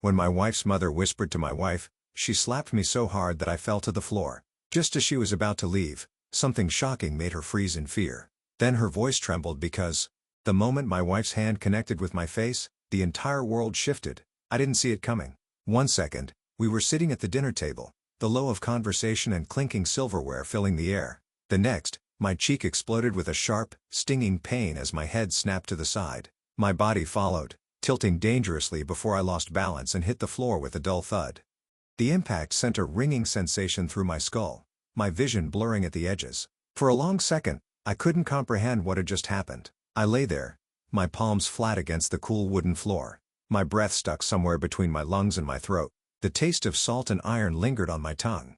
When my wife's mother whispered to my wife, she slapped me so hard that I fell to the floor. Just as she was about to leave, something shocking made her freeze in fear. Then her voice trembled because, the moment my wife's hand connected with my face, the entire world shifted. I didn't see it coming. 1 second, we were sitting at the dinner table, the glow of conversation and clinking silverware filling the air. The next, my cheek exploded with a sharp, stinging pain as my head snapped to the side. My body followed, tilting dangerously before I lost balance and hit the floor with a dull thud. The impact sent a ringing sensation through my skull, my vision blurring at the edges. For a long second, I couldn't comprehend what had just happened. I lay there, my palms flat against the cool wooden floor, my breath stuck somewhere between my lungs and my throat. The taste of salt and iron lingered on my tongue.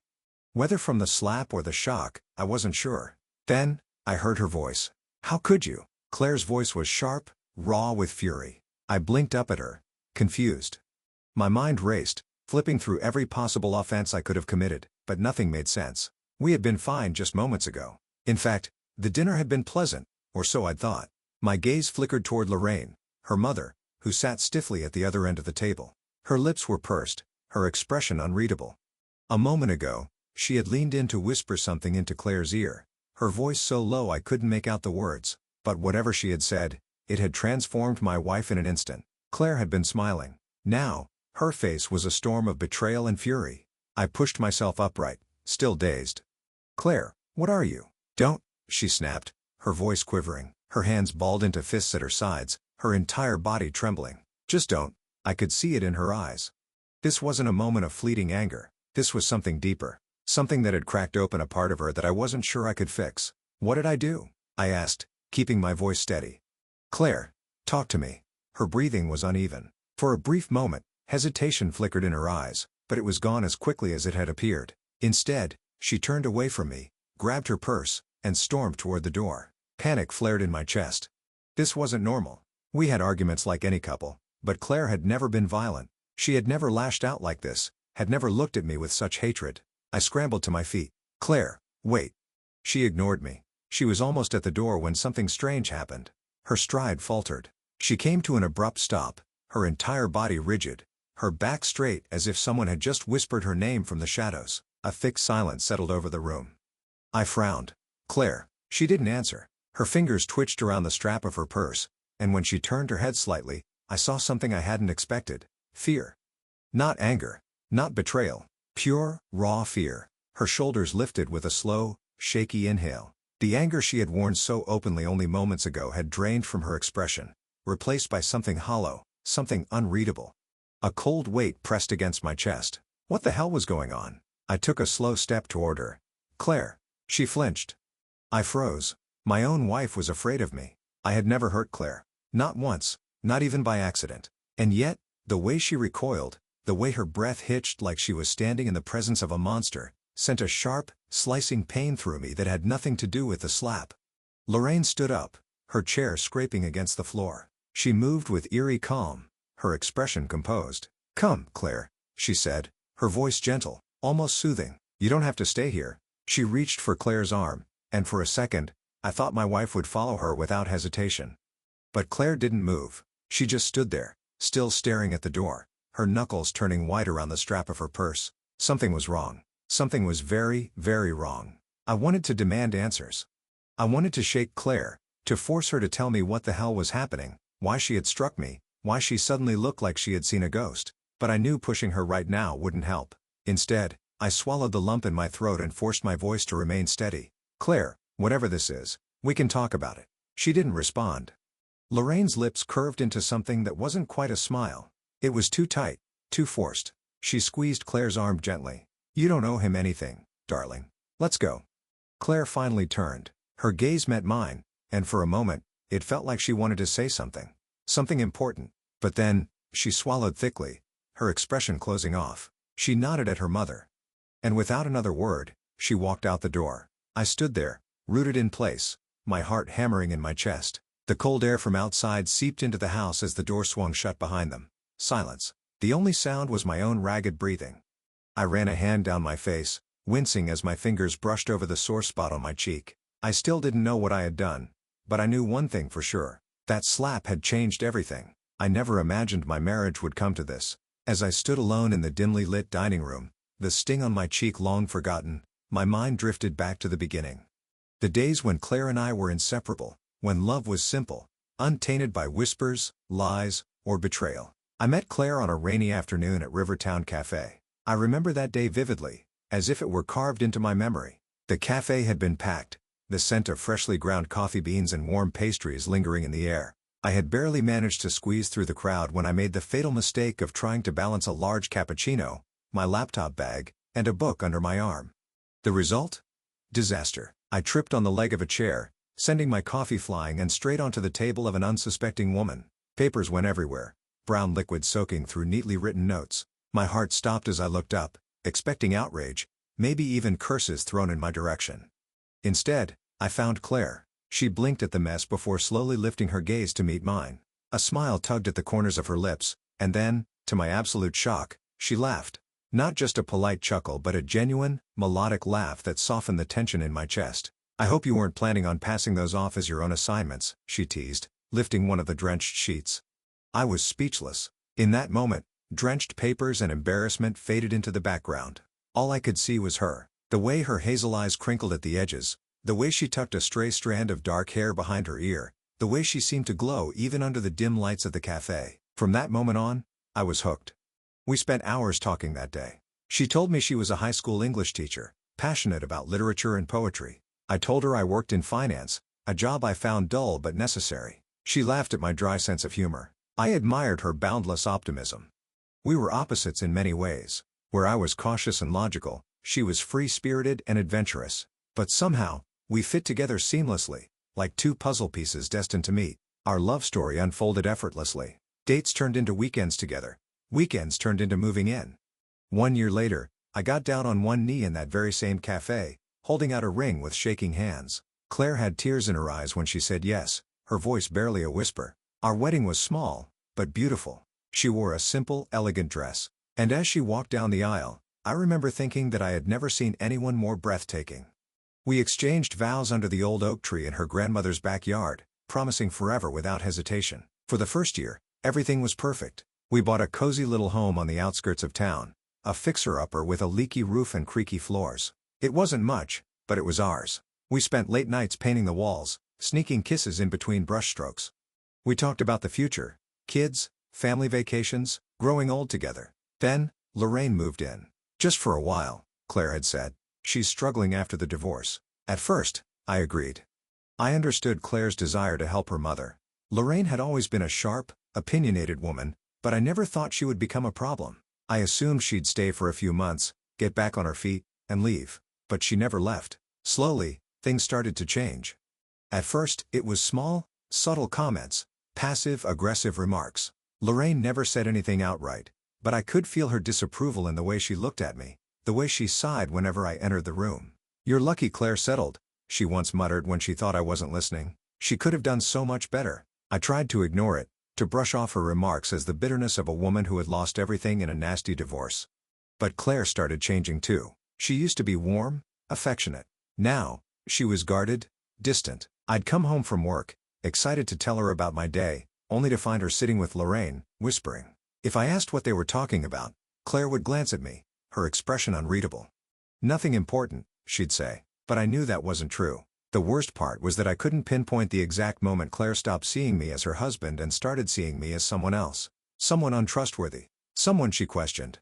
Whether from the slap or the shock, I wasn't sure. Then, I heard her voice. "How could you?" Claire's voice was sharp, raw with fury. I blinked up at her, confused. My mind raced, flipping through every possible offense I could have committed, but nothing made sense. We had been fine just moments ago. In fact, the dinner had been pleasant, or so I'd thought. My gaze flickered toward Lorraine, her mother, who sat stiffly at the other end of the table. Her lips were pursed, her expression unreadable. A moment ago, she had leaned in to whisper something into Claire's ear, her voice so low I couldn't make out the words, but whatever she had said, it had transformed my wife in an instant. Claire had been smiling. Now, her face was a storm of betrayal and fury. I pushed myself upright, still dazed. "Claire, what are you?" "Don't," she snapped, her voice quivering, her hands balled into fists at her sides, her entire body trembling. "Just don't." I could see it in her eyes. This wasn't a moment of fleeting anger. This was something deeper. Something that had cracked open a part of her that I wasn't sure I could fix. "What did I do?" I asked, keeping my voice steady. "Claire, talk to me." Her breathing was uneven. For a brief moment, hesitation flickered in her eyes, but it was gone as quickly as it had appeared. Instead, she turned away from me, grabbed her purse, and stormed toward the door. Panic flared in my chest. This wasn't normal. We had arguments like any couple, but Claire had never been violent. She had never lashed out like this, had never looked at me with such hatred. I scrambled to my feet. "Claire, wait." She ignored me. She was almost at the door when something strange happened. Her stride faltered. She came to an abrupt stop, her entire body rigid, her back straight as if someone had just whispered her name from the shadows. A thick silence settled over the room. I frowned. "Claire." She didn't answer. Her fingers twitched around the strap of her purse, and when she turned her head slightly, I saw something I hadn't expected. Fear. Not anger. Not betrayal. Pure, raw fear. Her shoulders lifted with a slow, shaky inhale. The anger she had worn so openly only moments ago had drained from her expression, replaced by something hollow, something unreadable. A cold weight pressed against my chest. What the hell was going on? I took a slow step toward her. "Claire." She flinched. I froze. My own wife was afraid of me. I had never hurt Claire. Not once, not even by accident. And yet, the way she recoiled, the way her breath hitched like she was standing in the presence of a monster, sent a sharp, slicing pain through me that had nothing to do with the slap. Lorraine stood up, her chair scraping against the floor. She moved with eerie calm, her expression composed. "Come, Claire," she said, her voice gentle, almost soothing. "You don't have to stay here." She reached for Claire's arm, and for a second, I thought my wife would follow her without hesitation. But Claire didn't move. She just stood there, still staring at the door, her knuckles turning white around the strap of her purse. Something was wrong. Something was very, very wrong. I wanted to demand answers. I wanted to shake Claire, to force her to tell me what the hell was happening, why she had struck me, why she suddenly looked like she had seen a ghost. But I knew pushing her right now wouldn't help. Instead, I swallowed the lump in my throat and forced my voice to remain steady. "Claire, whatever this is, we can talk about it." She didn't respond. Lorraine's lips curved into something that wasn't quite a smile. It was too tight, too forced. She squeezed Claire's arm gently. "You don't owe him anything, darling. Let's go." Claire finally turned. Her gaze met mine, and for a moment, it felt like she wanted to say something. Something important. But then, she swallowed thickly, her expression closing off. She nodded at her mother. And without another word, she walked out the door. I stood there, rooted in place, my heart hammering in my chest. The cold air from outside seeped into the house as the door swung shut behind them. Silence. The only sound was my own ragged breathing. I ran a hand down my face, wincing as my fingers brushed over the sore spot on my cheek. I still didn't know what I had done, but I knew one thing for sure. That slap had changed everything. I never imagined my marriage would come to this. As I stood alone in the dimly lit dining room, the sting on my cheek long forgotten, my mind drifted back to the beginning. The days when Claire and I were inseparable, when love was simple, untainted by whispers, lies, or betrayal. I met Claire on a rainy afternoon at Rivertown Cafe. I remember that day vividly, as if it were carved into my memory. The cafe had been packed, the scent of freshly ground coffee beans and warm pastries lingering in the air. I had barely managed to squeeze through the crowd when I made the fatal mistake of trying to balance a large cappuccino, my laptop bag, and a book under my arm. The result? Disaster. I tripped on the leg of a chair, sending my coffee flying and straight onto the table of an unsuspecting woman. Papers went everywhere, brown liquid soaking through neatly written notes. My heart stopped as I looked up, expecting outrage, maybe even curses thrown in my direction. Instead, I found Claire. She blinked at the mess before slowly lifting her gaze to meet mine. A smile tugged at the corners of her lips, and then, to my absolute shock, she laughed. Not just a polite chuckle but a genuine, melodic laugh that softened the tension in my chest. "I hope you weren't planning on passing those off as your own assignments," she teased, lifting one of the drenched sheets. I was speechless. In that moment, drenched papers and embarrassment faded into the background. All I could see was her. The way her hazel eyes crinkled at the edges, the way she tucked a stray strand of dark hair behind her ear, the way she seemed to glow even under the dim lights of the cafe. From that moment on, I was hooked. We spent hours talking that day. She told me she was a high school English teacher, passionate about literature and poetry. I told her I worked in finance, a job I found dull but necessary. She laughed at my dry sense of humor. I admired her boundless optimism. We were opposites in many ways. Where I was cautious and logical, she was free-spirited and adventurous. But somehow, we fit together seamlessly, like two puzzle pieces destined to meet. Our love story unfolded effortlessly. Dates turned into weekends together. Weekends turned into moving in. 1 year later, I got down on one knee in that very same cafe, holding out a ring with shaking hands. Claire had tears in her eyes when she said yes, her voice barely a whisper. Our wedding was small, but beautiful. She wore a simple, elegant dress. And as she walked down the aisle, I remember thinking that I had never seen anyone more breathtaking. We exchanged vows under the old oak tree in her grandmother's backyard, promising forever without hesitation. For the first year, everything was perfect. We bought a cozy little home on the outskirts of town, a fixer-upper with a leaky roof and creaky floors. It wasn't much, but it was ours. We spent late nights painting the walls, sneaking kisses in between brushstrokes. We talked about the future, kids, family vacations, growing old together. Then, Lorraine moved in. Just for a while, Claire had said. She's struggling after the divorce. At first, I agreed. I understood Claire's desire to help her mother. Lorraine had always been a sharp, opinionated woman, but I never thought she would become a problem. I assumed she'd stay for a few months, get back on her feet, and leave. But she never left. Slowly, things started to change. At first, it was small, subtle comments, passive-aggressive remarks. Lorraine never said anything outright, but I could feel her disapproval in the way she looked at me, the way she sighed whenever I entered the room. "You're lucky Claire settled," she once muttered when she thought I wasn't listening. She could have done so much better. I tried to ignore it, to brush off her remarks as the bitterness of a woman who had lost everything in a nasty divorce. But Claire started changing too. She used to be warm, affectionate. Now, she was guarded, distant. I'd come home from work, excited to tell her about my day, only to find her sitting with Lorraine, whispering. If I asked what they were talking about, Claire would glance at me, her expression unreadable. "Nothing important," she'd say. But I knew that wasn't true. The worst part was that I couldn't pinpoint the exact moment Claire stopped seeing me as her husband and started seeing me as someone else. Someone untrustworthy. Someone she questioned.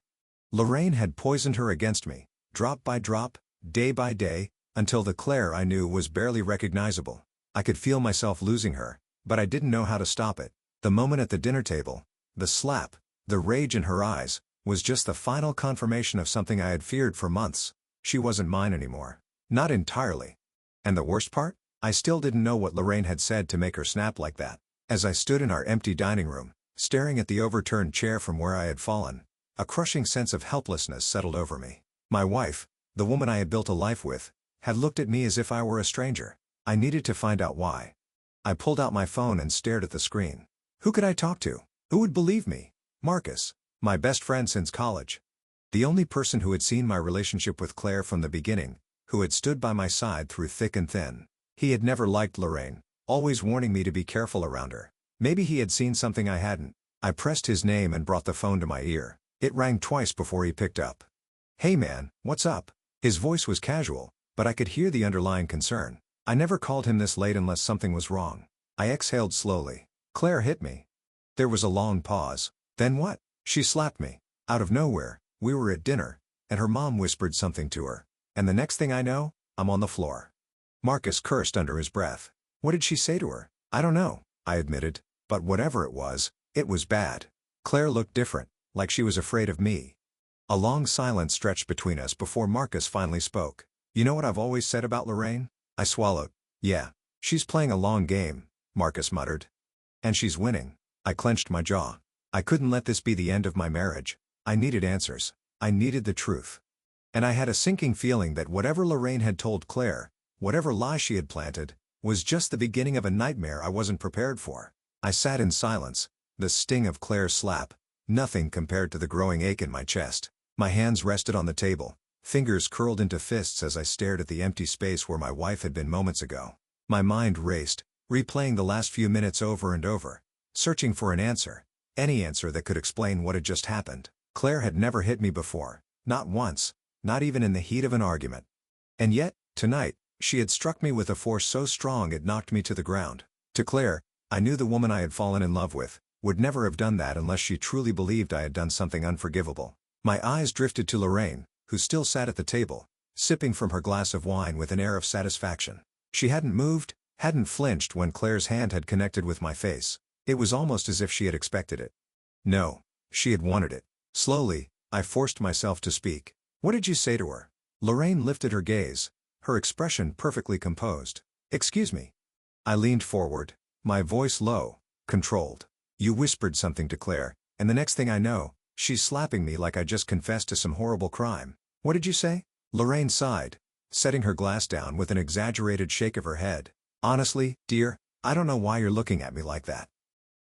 Lorraine had poisoned her against me, drop by drop, day by day, until the Claire I knew was barely recognizable. I could feel myself losing her, but I didn't know how to stop it. The moment at the dinner table, the slap, the rage in her eyes, was just the final confirmation of something I had feared for months. She wasn't mine anymore. Not entirely. And the worst part? I still didn't know what Lorraine had said to make her snap like that. As I stood in our empty dining room, staring at the overturned chair from where I had fallen, a crushing sense of helplessness settled over me. My wife, the woman I had built a life with, had looked at me as if I were a stranger. I needed to find out why. I pulled out my phone and stared at the screen. Who could I talk to? Who would believe me? Marcus, my best friend since college. The only person who had seen my relationship with Claire from the beginning, who had stood by my side through thick and thin. He had never liked Lorraine, always warning me to be careful around her. Maybe he had seen something I hadn't. I pressed his name and brought the phone to my ear. It rang twice before he picked up. "Hey man, what's up?" His voice was casual, but I could hear the underlying concern. I never called him this late unless something was wrong. I exhaled slowly. "Claire hit me." There was a long pause. "Then what?" "She slapped me. Out of nowhere. We were at dinner, and her mom whispered something to her. And the next thing I know, I'm on the floor." Marcus cursed under his breath. "What did she say to her?" "I don't know," I admitted. "But whatever it was bad." Claire looked different, like she was afraid of me. A long silence stretched between us before Marcus finally spoke. "You know what I've always said about Lorraine?" I swallowed. "Yeah. She's playing a long game," Marcus muttered. "And she's winning." I clenched my jaw. I couldn't let this be the end of my marriage. I needed answers. I needed the truth. And I had a sinking feeling that whatever Lorraine had told Claire, whatever lie she had planted, was just the beginning of a nightmare I wasn't prepared for. I sat in silence, the sting of Claire's slap, nothing compared to the growing ache in my chest. My hands rested on the table, fingers curled into fists as I stared at the empty space where my wife had been moments ago. My mind raced, replaying the last few minutes over and over, searching for an answer, any answer that could explain what had just happened. Claire had never hit me before, not once, not even in the heat of an argument. And yet, tonight, she had struck me with a force so strong it knocked me to the ground. To Claire, I knew the woman I had fallen in love with, would never have done that unless she truly believed I had done something unforgivable. My eyes drifted to Lorraine, who still sat at the table, sipping from her glass of wine with an air of satisfaction. She hadn't moved, hadn't flinched when Claire's hand had connected with my face. It was almost as if she had expected it. No, she had wanted it. Slowly, I forced myself to speak. "What did you say to her?" Lorraine lifted her gaze, her expression perfectly composed. "Excuse me." I leaned forward, my voice low, controlled. "You whispered something to Claire, and the next thing I know, she's slapping me like I just confessed to some horrible crime. What did you say?" Lorraine sighed, setting her glass down with an exaggerated shake of her head. "Honestly, dear, I don't know why you're looking at me like that.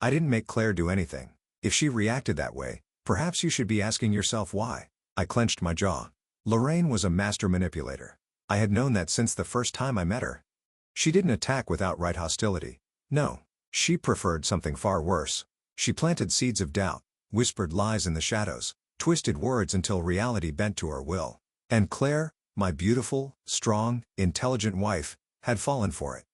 I didn't make Claire do anything. If she reacted that way, perhaps you should be asking yourself why." I clenched my jaw. Lorraine was a master manipulator. I had known that since the first time I met her. She didn't attack with outright hostility. No, she preferred something far worse. She planted seeds of doubt, whispered lies in the shadows, twisted words until reality bent to her will. And Claire, my beautiful, strong, intelligent wife, had fallen for it.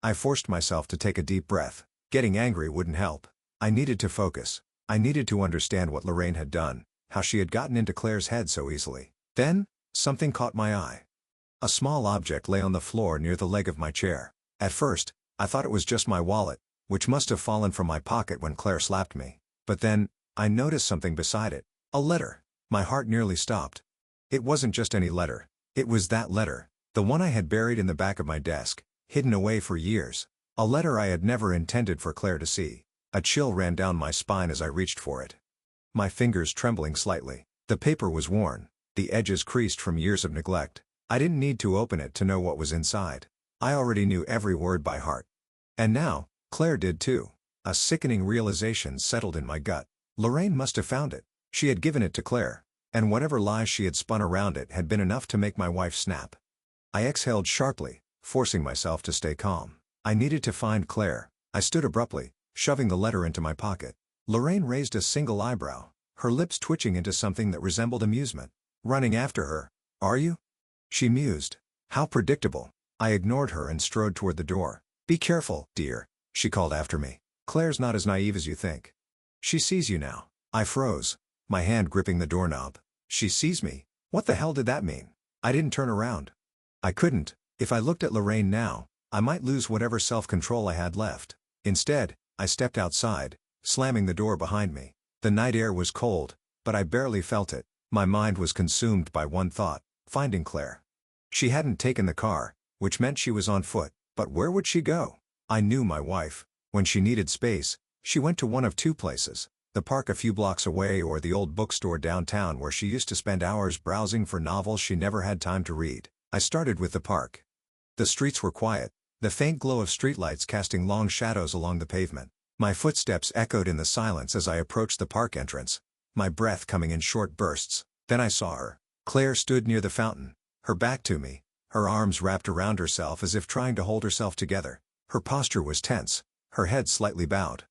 I forced myself to take a deep breath. Getting angry wouldn't help. I needed to focus. I needed to understand what Lorraine had done, how she had gotten into Claire's head so easily. Then, something caught my eye. A small object lay on the floor near the leg of my chair. At first, I thought it was just my wallet, which must have fallen from my pocket when Claire slapped me. But then, I noticed something beside it. A letter. My heart nearly stopped. It wasn't just any letter. It was that letter, the one I had buried in the back of my desk, hidden away for years. A letter I had never intended for Claire to see. A chill ran down my spine as I reached for it. My fingers trembling slightly. The paper was worn, the edges creased from years of neglect. I didn't need to open it to know what was inside. I already knew every word by heart. And now, Claire did too. A sickening realization settled in my gut. Lorraine must have found it. She had given it to Claire, and whatever lies she had spun around it had been enough to make my wife snap. I exhaled sharply, forcing myself to stay calm. I needed to find Claire. I stood abruptly, shoving the letter into my pocket. Lorraine raised a single eyebrow, her lips twitching into something that resembled amusement. "Running after her, are you?" she mused. How predictable. I ignored her and strode toward the door. "Be careful, dear," she called after me. "Claire's not as naive as you think. She sees you now." I froze, my hand gripping the doorknob. She sees me? What the hell did that mean? I didn't turn around. I couldn't. If I looked at Lorraine now, I might lose whatever self-control I had left. Instead, I stepped outside, slamming the door behind me. The night air was cold, but I barely felt it. My mind was consumed by one thought: finding Claire. She hadn't taken the car, which meant she was on foot, but where would she go? I knew my wife. When she needed space, she went to one of two places: the park a few blocks away or the old bookstore downtown where she used to spend hours browsing for novels she never had time to read. I started with the park. The streets were quiet, the faint glow of streetlights casting long shadows along the pavement. My footsteps echoed in the silence as I approached the park entrance, my breath coming in short bursts. Then I saw her. Claire stood near the fountain, her back to me, her arms wrapped around herself as if trying to hold herself together. Her posture was tense, her head slightly bowed.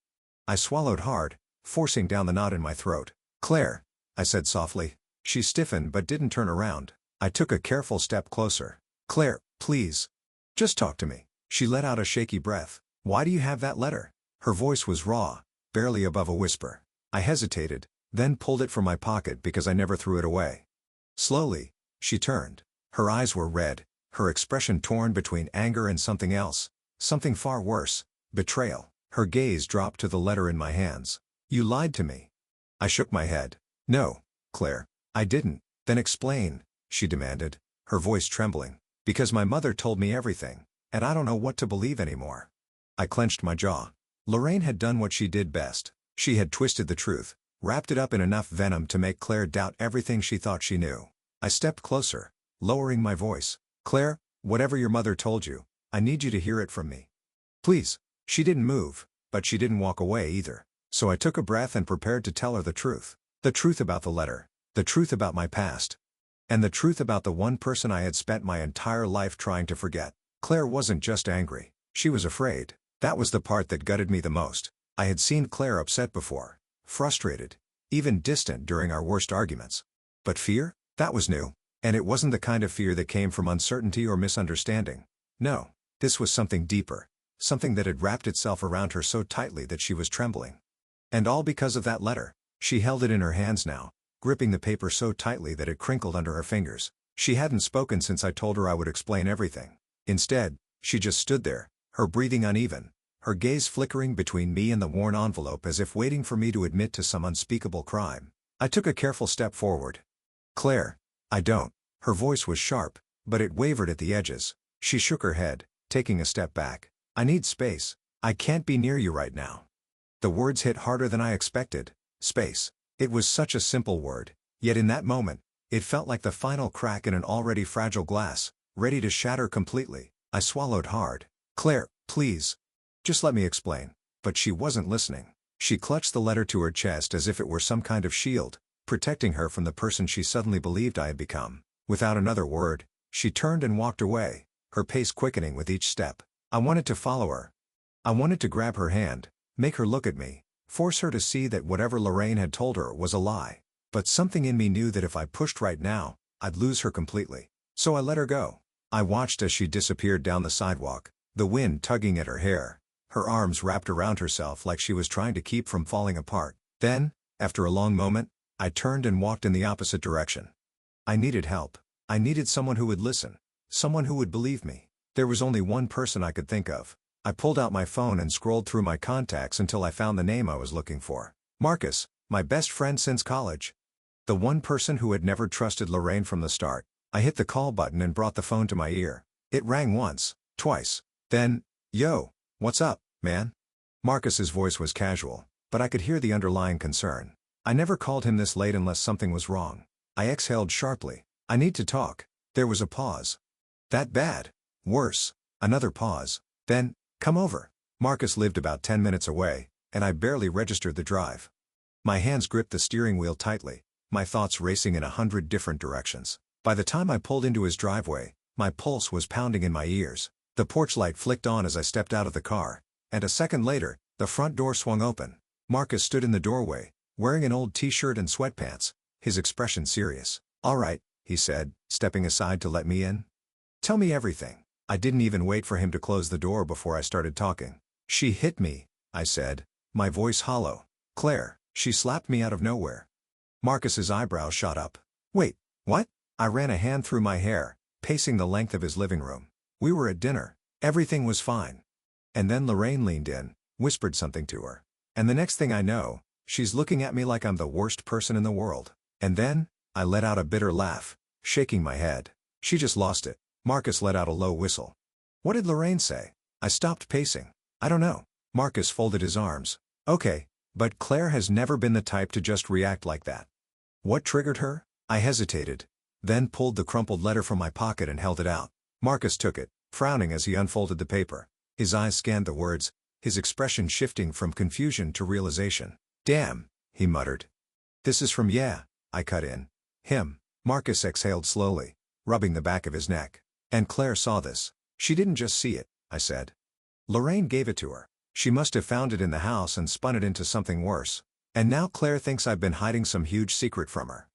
I swallowed hard, forcing down the knot in my throat. "Claire." I said softly. She stiffened but didn't turn around. I took a careful step closer. Claire, please. Just talk to me. She let out a shaky breath. Why do you have that letter? Her voice was raw, barely above a whisper. I hesitated, then pulled it from my pocket because I never threw it away. Slowly, she turned. Her eyes were red, her expression torn between anger and something else, something far worse, betrayal. Her gaze dropped to the letter in my hands. You lied to me. I shook my head. No, Claire, I didn't. Then explain, she demanded, her voice trembling. Because my mother told me everything, and I don't know what to believe anymore. I clenched my jaw. Lorraine had done what she did best. She had twisted the truth, wrapped it up in enough venom to make Claire doubt everything she thought she knew. I stepped closer, lowering my voice. Claire, whatever your mother told you, I need you to hear it from me. Please. She didn't move, but she didn't walk away either. So I took a breath and prepared to tell her the truth. The truth about the letter. The truth about my past. And the truth about the one person I had spent my entire life trying to forget. Claire wasn't just angry. She was afraid. That was the part that gutted me the most. I had seen Claire upset before. Frustrated. Even distant during our worst arguments. But fear? That was new. And it wasn't the kind of fear that came from uncertainty or misunderstanding. No. This was something deeper. Something that had wrapped itself around her so tightly that she was trembling. And all because of that letter. She held it in her hands now, gripping the paper so tightly that it crinkled under her fingers. She hadn't spoken since I told her I would explain everything. Instead, she just stood there, her breathing uneven, her gaze flickering between me and the worn envelope as if waiting for me to admit to some unspeakable crime. I took a careful step forward. Claire, I don't. Her voice was sharp, but it wavered at the edges. She shook her head, taking a step back. I need space. I can't be near you right now. The words hit harder than I expected. Space. It was such a simple word, yet in that moment, it felt like the final crack in an already fragile glass, ready to shatter completely. I swallowed hard. Claire, please. Just let me explain. But she wasn't listening. She clutched the letter to her chest as if it were some kind of shield, protecting her from the person she suddenly believed I had become. Without another word, she turned and walked away, her pace quickening with each step. I wanted to follow her. I wanted to grab her hand, make her look at me, force her to see that whatever Lorraine had told her was a lie. But something in me knew that if I pushed right now, I'd lose her completely. So I let her go. I watched as she disappeared down the sidewalk, the wind tugging at her hair, her arms wrapped around herself like she was trying to keep from falling apart. Then, after a long moment, I turned and walked in the opposite direction. I needed help. I needed someone who would listen, someone who would believe me. There was only one person I could think of. I pulled out my phone and scrolled through my contacts until I found the name I was looking for. Marcus, my best friend since college. The one person who had never trusted Lorraine from the start. I hit the call button and brought the phone to my ear. It rang once, twice. Then, yo, what's up, man? Marcus's voice was casual, but I could hear the underlying concern. I never called him this late unless something was wrong. I exhaled sharply. I need to talk. There was a pause. That bad? Worse. Another pause. Then, come over. Marcus lived about 10 minutes away, and I barely registered the drive. My hands gripped the steering wheel tightly, my thoughts racing in 100 different directions. By the time I pulled into his driveway, my pulse was pounding in my ears. The porch light flicked on as I stepped out of the car, and a second later, the front door swung open. Marcus stood in the doorway, wearing an old t-shirt and sweatpants, his expression serious. All right, he said, stepping aside to let me in. Tell me everything. I didn't even wait for him to close the door before I started talking. She hit me, I said, my voice hollow. Claire, she slapped me out of nowhere. Marcus's eyebrows shot up. Wait, what? I ran a hand through my hair, pacing the length of his living room. We were at dinner. Everything was fine. And then Lorraine leaned in, whispered something to her. And the next thing I know, she's looking at me like I'm the worst person in the world. And then, I let out a bitter laugh, shaking my head. She just lost it. Marcus let out a low whistle. What did Lorraine say? I stopped pacing. I don't know. Marcus folded his arms. Okay, but Claire has never been the type to just react like that. What triggered her? I hesitated, then pulled the crumpled letter from my pocket and held it out. Marcus took it, frowning as he unfolded the paper. His eyes scanned the words, his expression shifting from confusion to realization. Damn, he muttered. This is from I cut in. Him. Marcus exhaled slowly, rubbing the back of his neck. And Claire saw this. She didn't just see it, I said. Lorraine gave it to her. She must have found it in the house and spun it into something worse. And now Claire thinks I've been hiding some huge secret from her.